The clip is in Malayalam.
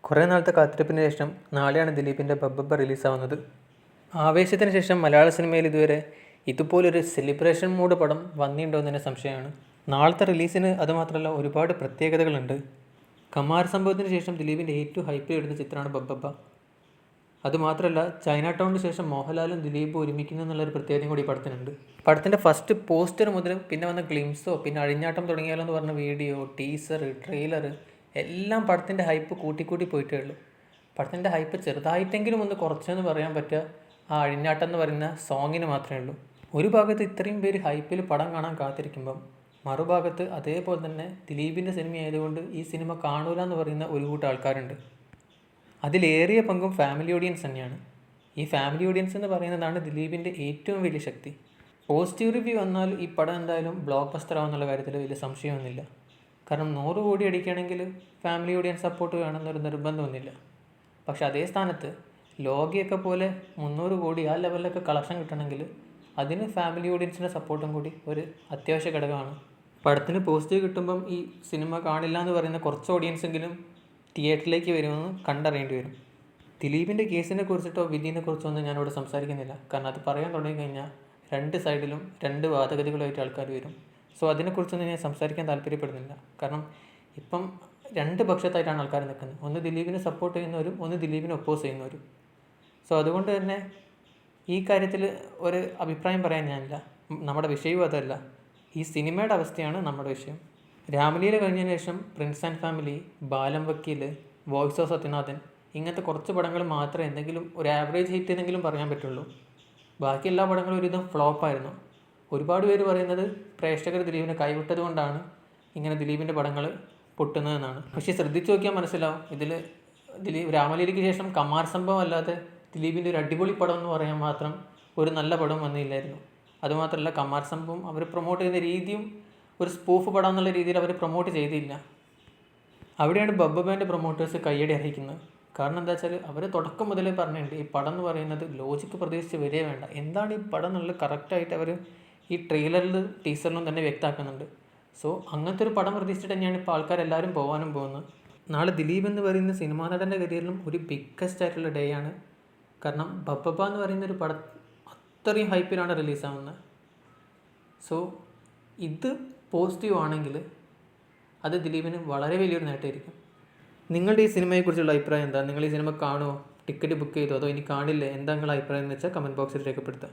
കുറേ നാളത്തെ കാത്തിരിപ്പിന് ശേഷം നാളെയാണ് ദിലീപിൻ്റെ ബബ്ബബ്ബ റിലീസാവുന്നത്. ആവേശത്തിന് ശേഷം മലയാള സിനിമയിൽ ഇതുവരെ ഇതുപോലൊരു സെലിബ്രേഷൻ മൂഡ് പടം വന്നിട്ടുണ്ടോ എന്ന് തന്നെ സംശയമാണ്. നാളത്തെ റിലീസിന് അതുമാത്രമല്ല ഒരുപാട് പ്രത്യേകതകളുണ്ട്. കമാർ സംഭവത്തിന് ശേഷം ദിലീപിൻ്റെ ഏറ്റവും ഹൈപ്പിൽ ഇടുന്ന ചിത്രമാണ് ബബ്ബബ്ബ. അതുമാത്രമല്ല ചൈന ടൗണിന് ശേഷം മോഹൻലാലും ദിലീപും ഒരുമിക്കുന്നു എന്നുള്ളൊരു പ്രത്യേകതയും കൂടി ഈ പടത്തിനുണ്ട്. പടത്തിൻ്റെ ഫസ്റ്റ് പോസ്റ്റർ മുതൽ പിന്നെ വന്ന ഗ്ലിംസോ പിന്നെ അഴിഞ്ഞാട്ടം തുടങ്ങിയാലോ എന്ന് പറഞ്ഞ വീഡിയോ, ടീസർ, ട്രെയിലർ എല്ലാം പടത്തിൻ്റെ ഹൈപ്പ് കൂട്ടിക്കൂട്ടി പോയിട്ടേ ഉള്ളൂ. പടത്തിൻ്റെ ഹൈപ്പ് ചെറുതായിട്ടെങ്കിലും ഒന്ന് കുറച്ചെന്ന് പറയാൻ പറ്റുക ആ അഴിഞ്ഞാട്ടം എന്ന് പറയുന്ന സോങ്ങിന് മാത്രമേ ഉള്ളൂ. ഒരു ഭാഗത്ത് ഇത്രയും പേര് ഹൈപ്പിൽ പടം കാണാൻ കാത്തിരിക്കുമ്പം മറുഭാഗത്ത് അതേപോലെ തന്നെ ദിലീപിൻ്റെ സിനിമ ആയതുകൊണ്ട് ഈ സിനിമ കാണൂല എന്ന് പറയുന്ന ഒരു കൂട്ടം ആൾക്കാരുണ്ട്. അതിലേറിയ പങ്കും ഫാമിലി ഓഡിയൻസ് തന്നെയാണ്. ഈ ഫാമിലി ഓഡിയൻസ് എന്ന് പറയുന്നതാണ് ദിലീപിൻ്റെ ഏറ്റവും വലിയ ശക്തി. പോസിറ്റീവ് റിവ്യൂ വന്നാൽ ഈ പടം എന്തായാലും ബ്ലോക്ക് ബസ്റ്റർ ആവുന്നുള്ള കാര്യത്തിൽ വലിയ സംശയമൊന്നുമില്ല. കാരണം 100 കോടി അടിക്കുകയാണെങ്കിൽ ഫാമിലി ഓഡിയൻസ് സപ്പോർട്ട് വേണമെന്നൊരു നിർബന്ധമൊന്നുമില്ല. പക്ഷെ അതേ സ്ഥാനത്ത് ലോകിയൊക്കെ പോലെ 300 കോടി ആ ലെവലിലൊക്കെ കളക്ഷൻ കിട്ടണമെങ്കിൽ അതിന് ഫാമിലി ഓഡിയൻസിൻ്റെ സപ്പോർട്ടും കൂടി ഒരു അത്യാവശ്യ ഘടകമാണ്. പടത്തിന് പോസിറ്റീവ് കിട്ടുമ്പം ഈ സിനിമ കാണില്ല എന്ന് പറയുന്ന കുറച്ച് ഓഡിയൻസെങ്കിലും തിയേറ്ററിലേക്ക് വരുമെന്ന് കണ്ടറിയേണ്ടി വരും. ദിലീപിൻ്റെ കേസിനെ കുറിച്ചിട്ടോ വിധിയെ കുറിച്ചോ ഒന്നും ഞാനിവിടെ സംസാരിക്കുന്നില്ല. കാരണം അത് പറയാൻ തുടങ്ങിക്കഴിഞ്ഞാൽ രണ്ട് സൈഡിലും രണ്ട് വാദഗതികളായിട്ട് ആൾക്കാർ വരും. സോ അതിനെക്കുറിച്ചൊന്നും ഞാൻ സംസാരിക്കാൻ താല്പര്യപ്പെടുന്നില്ല. കാരണം ഇപ്പം രണ്ട് പക്ഷത്തായിട്ടാണ് ആൾക്കാർ നിൽക്കുന്നത്. ഒന്ന് ദിലീപിനെ സപ്പോർട്ട് ചെയ്യുന്നവരും ഒന്ന് ദിലീപിനെ ഒപ്പോസ് ചെയ്യുന്നവരും. സോ അതുകൊണ്ട് തന്നെ ഈ കാര്യത്തിൽ ഒരു അഭിപ്രായം പറയാൻ ഞാനില്ല. നമ്മുടെ വിഷയവും അതല്ല, ഈ സിനിമയുടെ അവസ്ഥയാണ് നമ്മുടെ വിഷയം. രാമലീല കഴിഞ്ഞതിന് ശേഷം പ്രിൻസ് ആൻഡ് ഫാമിലി, ബാലം വക്കീൽ, വോയിസ് ഓഫ് സത്യനാഥൻ ഇങ്ങനത്തെ കുറച്ച് പടങ്ങൾ മാത്രമേ എന്തെങ്കിലും ഒരു ആവറേജ് ഹിറ്റ് എന്നെങ്കിലും പറയാൻ പറ്റുള്ളൂ. ബാക്കി എല്ലാ പടങ്ങളും ഒരുവിധം ഫ്ലോപ്പായിരുന്നു. ഒരുപാട് പേര് പറയുന്നത് പ്രേക്ഷകർ ദിലീപിനെ കൈവിട്ടത് കൊണ്ടാണ് ഇങ്ങനെ ദിലീപിൻ്റെ പടങ്ങൾ പൊട്ടുന്നതെന്നാണ്. പക്ഷേ ശ്രദ്ധിച്ചു നോക്കിയാൽ മനസ്സിലാവും ദിലീപ് രാമലീലയ്ക്ക് ശേഷം കമാർ സംഭവം അല്ലാതെ ദിലീപിൻ്റെ ഒരു അടിപൊളി പടം എന്ന് പറയാൻ മാത്രം ഒരു നല്ല പടം വന്നില്ലായിരുന്നു. അതുമാത്രമല്ല കമാർ സംഭവം അവർ പ്രൊമോട്ട് ചെയ്യുന്ന രീതിയും ഒരു സ്പൂഫ് പടം എന്നുള്ള രീതിയിൽ അവർ പ്രൊമോട്ട് ചെയ്തില്ല. അവിടെയാണ് ബബ്ബബ്ബേൻ്റെ പ്രൊമോട്ടേഴ്സ് കയ്യടി അർഹിക്കുന്നത്. കാരണം എന്താ വെച്ചാൽ അവർ തുടക്കം മുതലേ പറഞ്ഞിട്ടുണ്ട് ഈ പടം എന്ന് പറയുന്നത് ലോജിക്ക് പ്രതീക്ഷിച്ച് വരികയേ വേണ്ട. എന്താണ് ഈ പടം എന്നുള്ളത് കറക്റ്റായിട്ട് അവർ ഈ ട്രെയിലറിൽ ടീസറിലും തന്നെ വ്യക്തമാക്കുന്നുണ്ട്. സോ അങ്ങനത്തെ ഒരു പടം പ്രതീക്ഷിച്ചിട്ട് തന്നെയാണ് ഇപ്പോൾ ആൾക്കാരെല്ലാവരും പോകാനും പോകുന്നത്. നാളെ ദിലീപ് എന്ന് പറയുന്ന സിനിമാ നടൻ്റെ കരിയറിലും ഒരു ബിഗ്ഗസ്റ്റ് ആയിട്ടുള്ള ഡേ ആണ്. കാരണം ബബ്ബബ്ബ എന്ന് പറയുന്ന ഒരു പടം അത്രയും ഹൈപ്പിലാണ് റിലീസാവുന്നത്. സോ ഇത് പോസിറ്റീവ് ആണെങ്കിൽ അത് ദിലീപിന് വളരെ വലിയൊരു നേട്ടമായിരിക്കും. നിങ്ങളുടെ ഈ സിനിമയെക്കുറിച്ചുള്ള അഭിപ്രായം എന്താ? നിങ്ങൾ ഈ സിനിമ കാണുമോ? ടിക്കറ്റ് ബുക്ക് ചെയ്തോ? അതോ ഇനി കാണില്ലേ? എന്താ നിങ്ങളുടെ അഭിപ്രായം എന്ന് വെച്ചാൽ കമൻറ്റ് ബോക്സിൽ രേഖപ്പെടുത്തുക.